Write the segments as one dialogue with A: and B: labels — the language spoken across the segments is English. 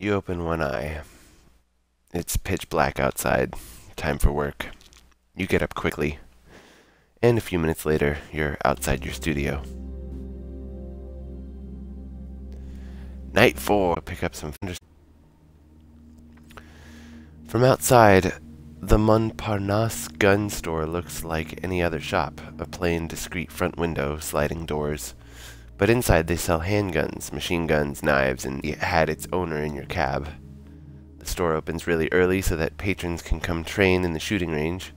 A: You open one eye. It's pitch black outside. Time for work. You get up quickly. And a few minutes later, you're outside your studio. Night 4. Pick up some... From outside, the Montparnasse gun store looks like any other shop. A plain, discreet front window, sliding doors. But inside they sell handguns, machine guns, knives, and it had its owner in your cab. The store opens really early so that patrons can come train in the shooting range.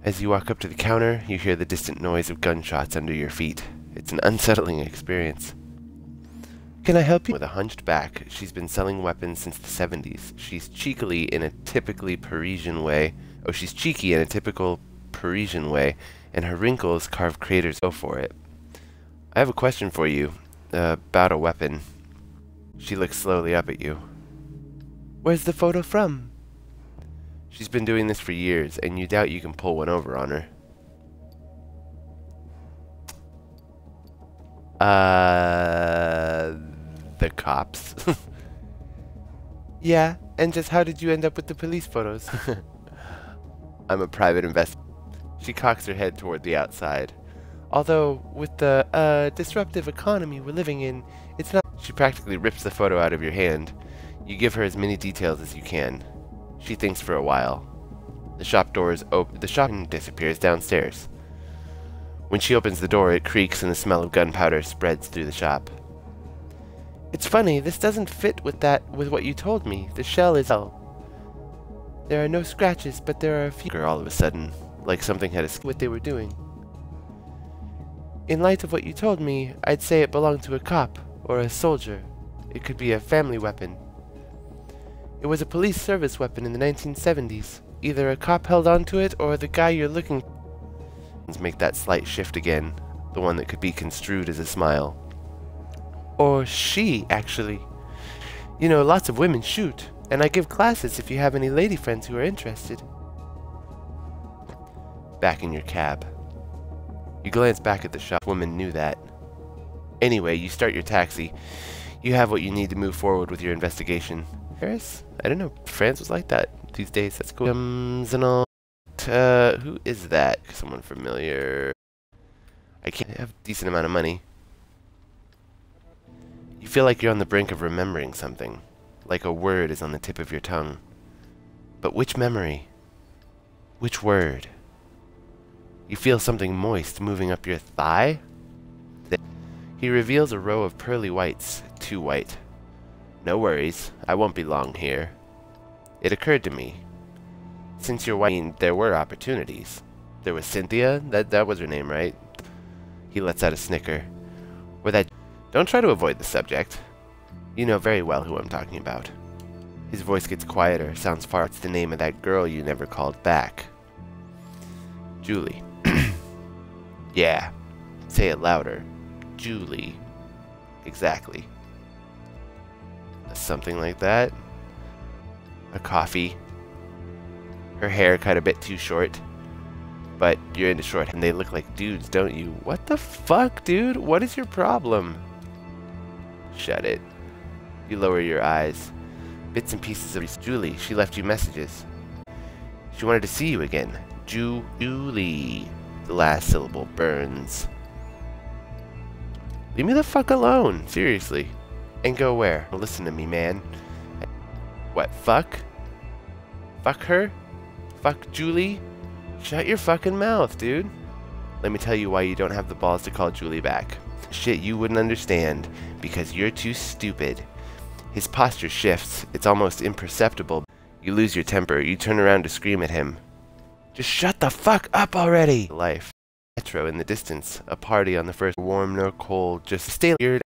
A: As you walk up to the counter, you hear the distant noise of gunshots under your feet. It's an unsettling experience. Can I help you? With a hunched back, she's been selling weapons since the 70s. She's cheekily in a typically Parisian way. Oh, she's cheeky in a typical Parisian way, and her wrinkles carve craters. Go for it. I have a question for you, about a weapon. She looks slowly up at you. Where's the photo from? She's been doing this for years, and you doubt you can pull one over on her. The cops. Yeah, and just how did you end up with the police photos? I'm a private investor. She cocks her head toward the outside. Although, with the, disruptive economy we're living in, it's not... She practically rips the photo out of your hand. You give her as many details as you can. She thinks for a while. The shop door is open. The shop disappears downstairs. When she opens the door, it creaks and the smell of gunpowder spreads through the shop. It's funny, this doesn't fit with what you told me. The shell is... There are no scratches, but there are a few... All of a sudden, like something had escaped what they were doing. In light of what you told me, I'd say it belonged to a cop, or a soldier. It could be a family weapon. It was a police service weapon in the 1970s. Either a cop held onto it, or the guy you're looking... Make that slight shift again, the one that could be construed as a smile. Or she, actually. You know, lots of women shoot, and I give classes if you have any lady friends who are interested. Back in your cab. You glance back at the shop. Woman knew that. Anyway, you start your taxi. You have what you need to move forward with your investigation. Paris? I don't know. France was like that these days. That's cool. And all. Who is that? Someone familiar. I can't have a decent amount of money. You feel like you're on the brink of remembering something. Like a word is on the tip of your tongue. But which memory? Which word? You feel something moist moving up your thigh? He reveals a row of pearly whites, too white. No worries, I won't be long here. It occurred to me. Since you're white, there were opportunities. There was Cynthia, that was her name, right? He lets out a snicker. Or that... Don't try to avoid the subject. You know very well who I'm talking about. His voice gets quieter, sounds far. It's the name of that girl you never called back. Julie. Yeah. Say it louder. Julie. Exactly. Something like that. A coffee. Her hair cut a bit too short. But you're into short, and they look like dudes, don't you? What the fuck, dude? What is your problem? Shut it. You lower your eyes. Bits and pieces of Julie. She left you messages. She wanted to see you again. Julie. The last syllable burns. Leave me the fuck alone. Seriously. And go where? Listen to me, man. What, fuck? Fuck her? Fuck Julie? Shut your fucking mouth, dude. Let me tell you why you don't have the balls to call Julie back. Shit you wouldn't understand, because you're too stupid. His posture shifts. It's almost imperceptible. You lose your temper. You turn around to scream at him. Just shut the fuck up already! Life. Metro in the distance. A party on the first. Warm nor cold. Just stay weird.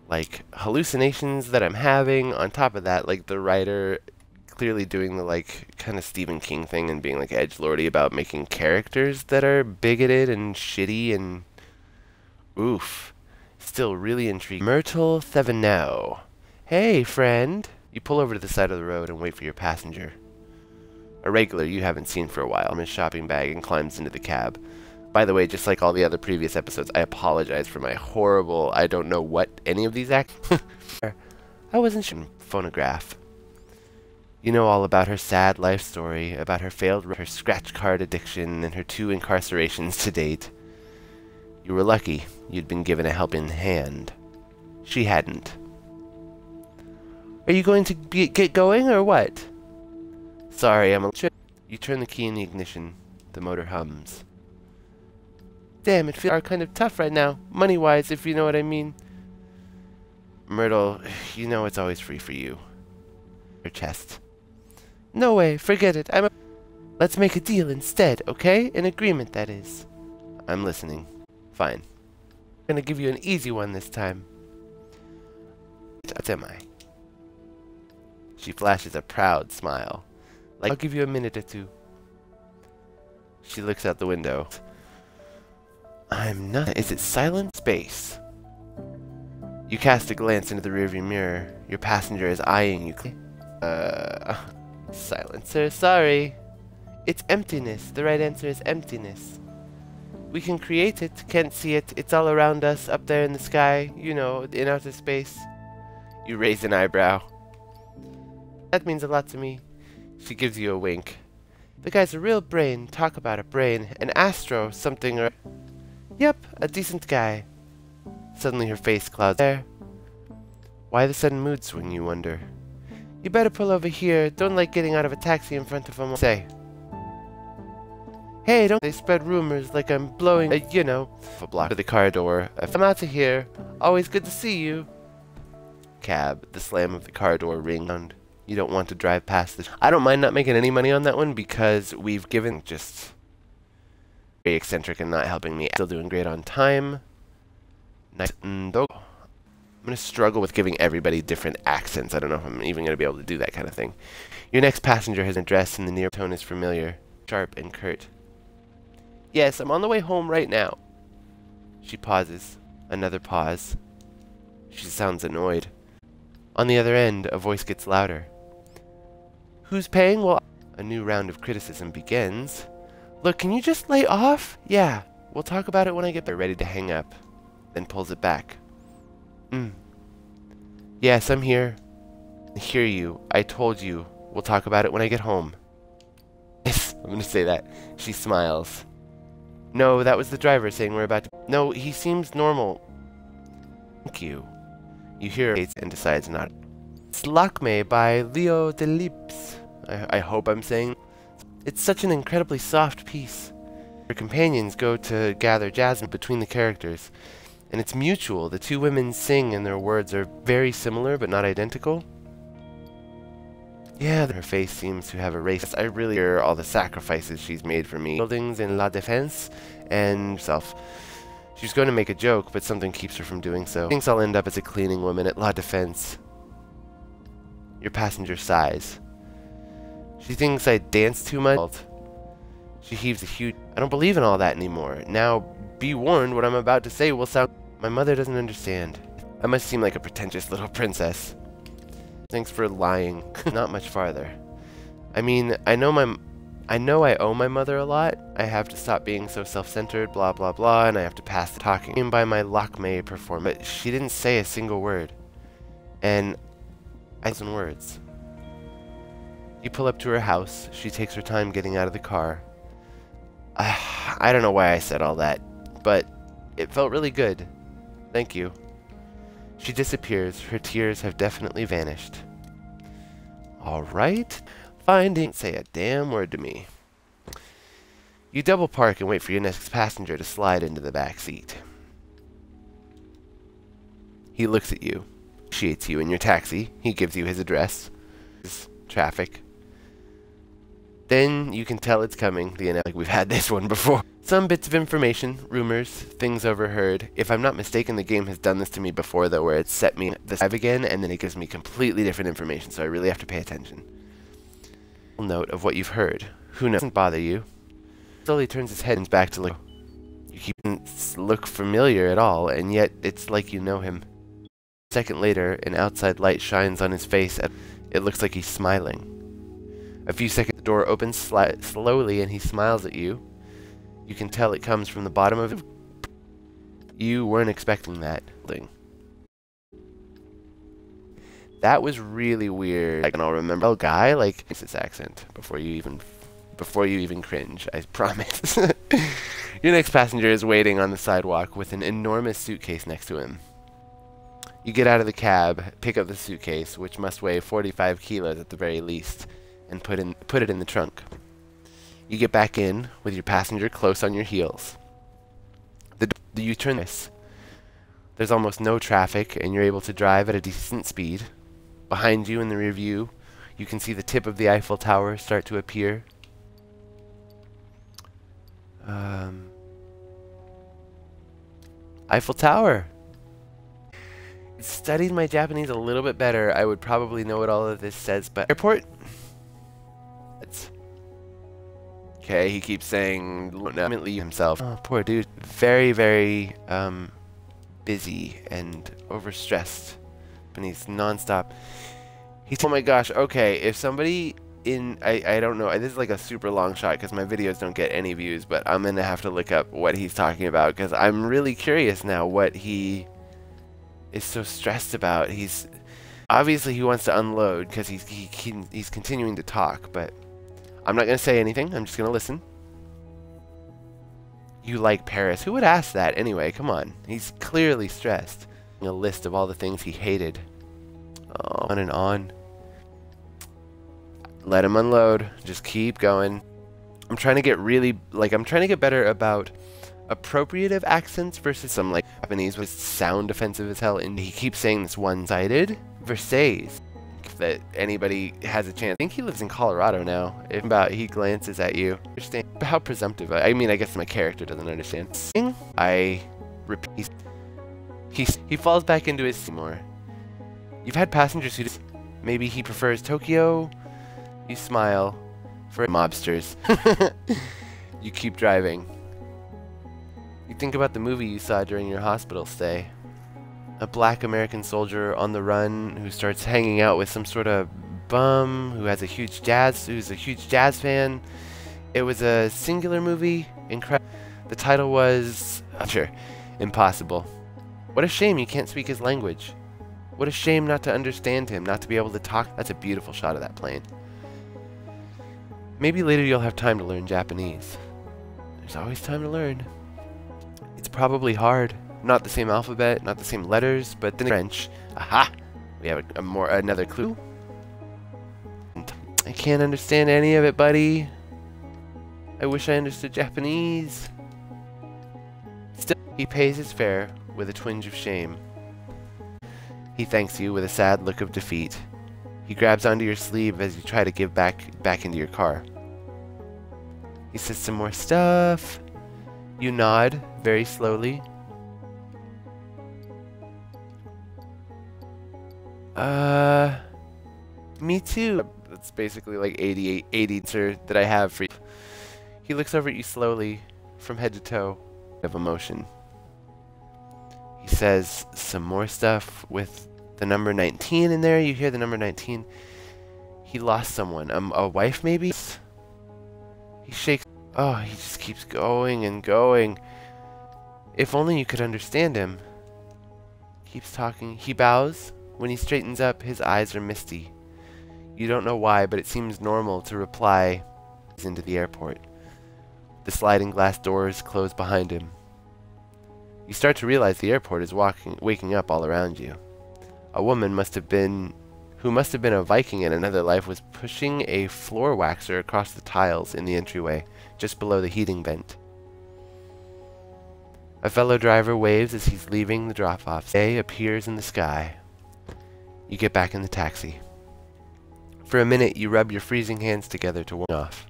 A: Like, hallucinations that I'm having. On top of that, like, the writer clearly doing the, like, kind of Stephen King thing and being, like, edgelordy about making characters that are bigoted and shitty and... Oof. Still really intrigued. Myrtle Thevenot. Hey, friend. You pull over to the side of the road and wait for your passenger. A regular you haven't seen for a while. His shopping bag and climbs into the cab. By the way, just like all the other previous episodes, I apologize for my horrible, I don't know what any of these act. I How wasn't she phonograph? You know all about her sad life story, about her her scratch card addiction, and her 2 incarcerations to date. You were lucky you'd been given a helping hand. She hadn't. Are you going to get going, or what? Sorry, I'm a... You turn the key in the ignition. The motor hums. Damn, it feels kind of tough right now, money-wise, if you know what I mean. Myrtle, you know it's always free for you. Her chest. No way, forget it. Let's make a deal instead, okay? An agreement, that is. I'm listening. Fine. I'm gonna give you an easy one this time. What am I? She flashes a proud smile. Like, I'll give you a minute or 2. She looks out the window. I'm not... Is it silent? Space. You cast a glance into the rearview mirror. Your passenger is eyeing you. Silencer, sorry. It's emptiness. The right answer is emptiness. We can create it, can't see it. It's all around us, up there in the sky, you know, in outer space. You raise an eyebrow. That means a lot to me. She gives you a wink. The guy's a real brain. Talk about a brain. An astro, something or... Yep, a decent guy. Suddenly her face clouds there. Why the sudden mood swing, you wonder? You better pull over here. Don't like getting out of a taxi in front of him. Say. Hey, don't they spread rumors like I'm blowing, you know, a block to the car door. I'm out of here. Always good to see you. Cab. The slam of the car door ring. You don't want to drive past this. I don't mind not making any money on that one because we've given just very eccentric and not helping me. Still doing great on time. Nice. I'm going to struggle with giving everybody different accents. I don't know if I'm even going to be able to do that kind of thing. Your next passenger has an address and the near tone is familiar. Sharp and curt. Yes, I'm on the way home right now. She pauses. Another pause. She sounds annoyed. On the other end, a voice gets louder. Who's paying? Well, a new round of criticism begins. Look, can you just lay off? Yeah, we'll talk about it when I get there. Ready to hang up. Then pulls it back. Yes, I'm here. I hear you. I told you. We'll talk about it when I get home. Yes, I'm going to say that. She smiles. No, that was the driver saying we're about to... No, he seems normal. Thank you. You hear it and decides not. It's Lakme by Leo Delibes. I hope I'm saying. It's such an incredibly soft piece. Her companions go to gather jasmine between the characters. And it's mutual. The 2 women sing and their words are very similar but not identical. Yeah, her face seems to have erased. I really hear all the sacrifices she's made for me. Buildings in La Défense and self. She's going to make a joke, but something keeps her from doing so. Thinks I'll end up as a cleaning woman at La Défense. Your passenger sighs. She thinks I dance too much. She heaves a huge... I don't believe in all that anymore. Now, be warned, what I'm about to say will sound... My mother doesn't understand. I must seem like a pretentious little princess. Thanks for lying. Not much farther. I mean, I know I owe my mother a lot. I have to stop being so self-centered, blah blah blah, and I have to pass the talking by my Lakme performance. But she didn't say a single word. And I 1,000 words. You pull up to her house. She takes her time getting out of the car. I don't know why I said all that, but it felt really good. Thank you. She disappears. Her tears have definitely vanished. Alright. Finding. Say a damn word to me. You double park and wait for your next passenger to slide into the back seat. He looks at you. Appreciates you in your taxi. He gives you his address. Traffic. Then you can tell it's coming. Like we've had this one before. Some bits of information, rumors, things overheard. If I'm not mistaken, the game has done this to me before, though, where it's set me the live again, and then it gives me completely different information, so I really have to pay attention. Note of what you've heard. Who knows? Doesn't bother you. Slowly turns his head and back to look. You keep look familiar at all, and yet it's like you know him. A second later, an outside light shines on his face. It looks like he's smiling. A few seconds, the door opens slowly, and he smiles at you. You can tell it comes from the bottom of it. You weren't expecting that thing. That was really weird. I can all remember. Oh, guy, like, it's this accent before you even cringe. I promise. Your next passenger is waiting on the sidewalk with an enormous suitcase next to him. You get out of the cab, pick up the suitcase, which must weigh 45 kilos at the very least, and put it in the trunk. You get back in with your passenger close on your heels. You turn this. There's almost no traffic, and you're able to drive at a decent speed. Behind you in the rear view, you can see the tip of the Eiffel Tower start to appear. Eiffel Tower. Studied my Japanese a little bit better, I would probably know what all of this says, but airport? Okay, he keeps saying legitimately himself. Oh, poor dude. Very, very busy and overstressed. And he's non-stop. Oh my gosh, okay, if somebody in, I don't know, this is like a super long shot because my videos don't get any views, but I'm going to have to look up what he's talking about because I'm really curious now what he is so stressed about. He's, obviously he wants to unload because he's continuing to talk, but I'm not going to say anything, I'm just going to listen. You like Paris? Who would ask that anyway? Come on, he's clearly stressed. A list of all the things he hated. Oh, on and on. Let him unload. Just keep going. I'm trying to get really, like, I'm trying to get better about appropriative accents versus some, like, Japanese with sound offensive as hell. And he keeps saying this one-sided. Versailles. If that anybody has a chance. I think he lives in Colorado now. If about he glances at you. Understand how presumptive. I mean, I guess my character doesn't understand. I repeat. He falls back into his Seymour. You've had passengers who maybe he prefers Tokyo. You smile for mobsters. You keep driving. You think about the movie you saw during your hospital stay. A black American soldier on the run who starts hanging out with some sort of bum who's a huge jazz fan. It was a singular movie. Incredible. The title was Impossible. What a shame you can't speak his language. What a shame not to understand him, not to be able to talk. That's a beautiful shot of that plane. Maybe later you'll have time to learn Japanese. There's always time to learn. It's probably hard. Not the same alphabet, not the same letters, but then French. Aha! We have another clue. I can't understand any of it, buddy. I wish I understood Japanese. Still, he pays his fare with a twinge of shame. He thanks you with a sad look of defeat. He grabs onto your sleeve as you try to give back into your car. He says some more stuff. You nod very slowly. Me too. That's basically like 80 answer that I have for you. He looks over at you slowly from head to toe of emotion. He says some more stuff with the number 19 in there. You hear the number 19. He lost someone. A wife maybe? He shakes. Oh, he just keeps going and going. If only you could understand him. Keeps talking. He bows. When he straightens up, his eyes are misty. You don't know why, but it seems normal to reply into the airport. The sliding glass doors close behind him. You start to realize the airport is waking up all around you. A woman who must have been a Viking in another life was pushing a floor waxer across the tiles in the entryway, just below the heating vent. A fellow driver waves as he's leaving the drop-off. Day appears in the sky. You get back in the taxi. For a minute, you rub your freezing hands together to warm off.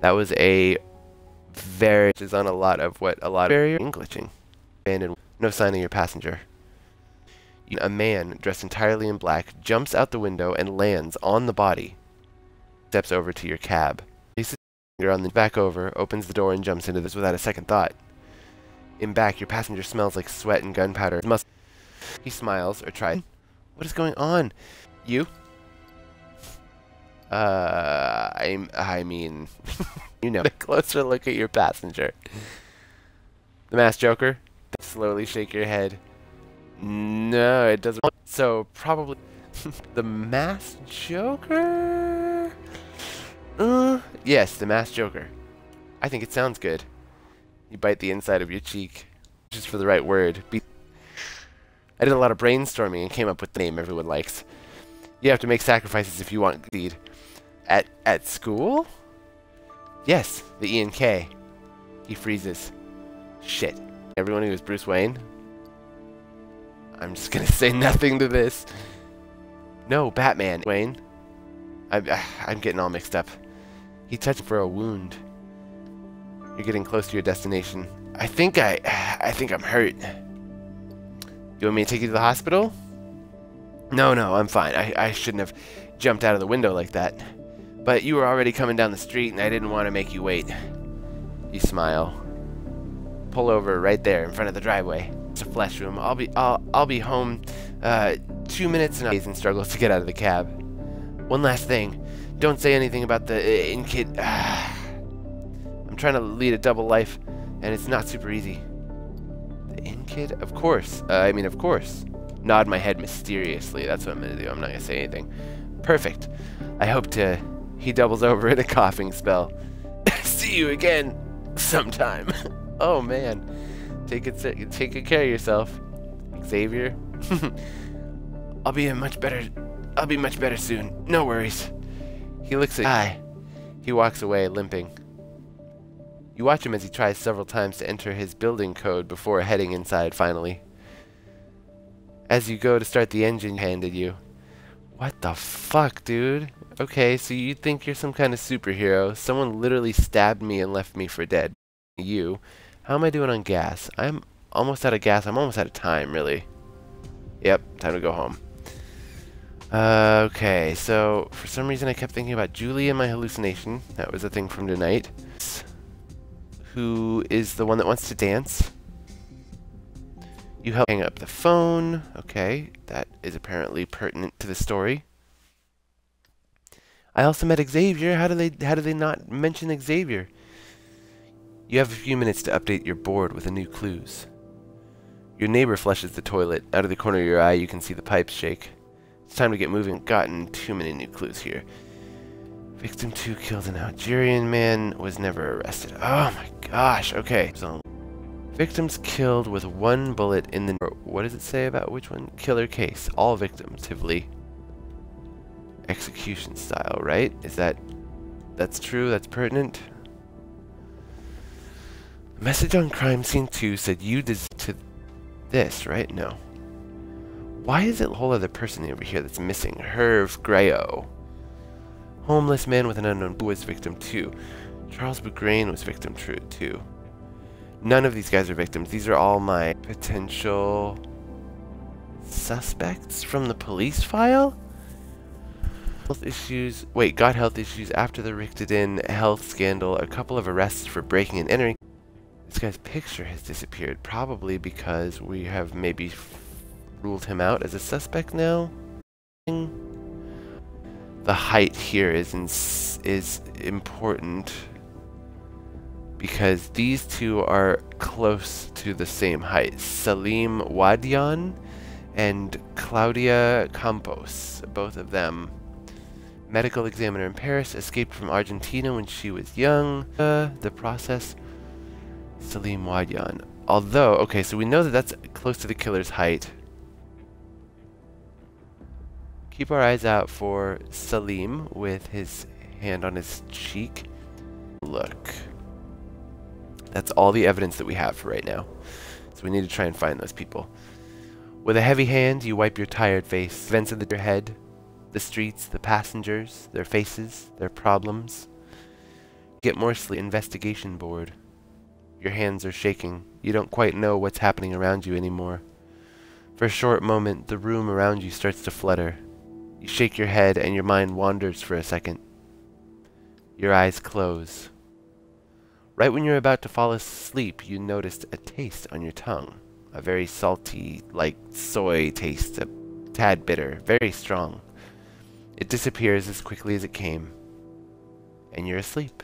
A: That was a very is on a lot of what a lot of glitching. Abandoned. No sign of your passenger. A man dressed entirely in black jumps out the window and lands on the body. Steps over to your cab. He sits on the back over, opens the door and jumps into this without a second thought. In back, your passenger smells like sweat and gunpowder. He smiles or tries. What is going on? You? I mean, you know. A closer look at your passenger. The masked Joker. Slowly shake your head. No, it doesn't. So probably the Masked Joker? Yes, the Masked Joker. I think it sounds good. You bite the inside of your cheek, just for the right word. I did a lot of brainstorming and came up with the name everyone likes. You have to make sacrifices if you want to succeed. At school? Yes, the Ian K. He freezes. Shit. Everyone who is Bruce Wayne? I'm just gonna say nothing to this. No, Batman. Wayne. I'm getting all mixed up. He touched for a wound. You're getting close to your destination. I think I'm hurt. You want me to take you to the hospital? No, I'm fine. I shouldn't have jumped out of the window like that. But you were already coming down the street and I didn't want to make you wait. You smile. Pull over right there in front of the driveway. It's a flesh room. I'll be home 2 minutes and struggles to get out of the cab. One last thing. Don't say anything about the in-kid. I'm trying to lead a double life and it's not super easy. The in-kid? Of course. Of course. Nod my head mysteriously. That's what I'm gonna do. I'm not gonna say anything. Perfect. I hope to... He doubles over in a coughing spell. See you again sometime. Oh man. Take good care of yourself, Xavier. I'll be much better soon. No worries. He looks at Hi. He walks away, limping. You watch him as he tries several times to enter his building code before heading inside finally. As you go to start the engine handed you. What the fuck, dude? Okay, so you think you're some kind of superhero. Someone literally stabbed me and left me for dead. You. How am I doing on gas? I'm almost out of gas. I'm almost out of time, really. Yep, time to go home. Okay, so for some reason I kept thinking about Julie and my hallucination. That was a thing from tonight. Who is the one that wants to dance? You help hang up the phone. Okay, that is apparently pertinent to the story. I also met Xavier. How do they not mention Xavier? You have a few minutes to update your board with new clues. Your neighbor flushes the toilet. Out of the corner of your eye, you can see the pipes shake. It's time to get moving. Gotten too many new clues here. Victim 2 killed an Algerian man, was never arrested. Oh my gosh, okay. So, victims killed with 1 bullet in the... What does it say about which one? Killer case. All victims, Tivoli. Execution style, right? That's true? That's pertinent? The message on crime scene 2 said you did to this, right? No. Why is it a whole other person over here that's missing? Herve Grayo. Homeless man with an unknown who was victim 2. Charles Bugrain was victim 2. None of these guys are victims. These are all my potential suspects from the police file? Health issues. Wait, got health issues after the Richteden health scandal. A couple of arrests for breaking and entering. This guy's picture has disappeared. Probably because we have maybe ruled him out as a suspect now. The height here is important because these two are close to the same height. Salim Wadian and Claudia Campos, both of them. Medical examiner in Paris, escaped from Argentina when she was young. The process, Salim Wadian. Although, okay, so we know that that's close to the killer's height. Keep our eyes out for Salim with his hand on his cheek. Look. That's all the evidence that we have for right now. So we need to try and find those people. With a heavy hand, you wipe your tired face. Events of your head, the streets, the passengers, their faces, their problems. Get more sleep. Investigation board. Your hands are shaking. You don't quite know what's happening around you anymore. For a short moment, the room around you starts to flutter. You shake your head and your mind wanders for a second. Your eyes close. Right when you're about to fall asleep, you noticed a taste on your tongue. A very salty, like soy taste, a tad bitter, very strong. It disappears as quickly as it came, and you're asleep.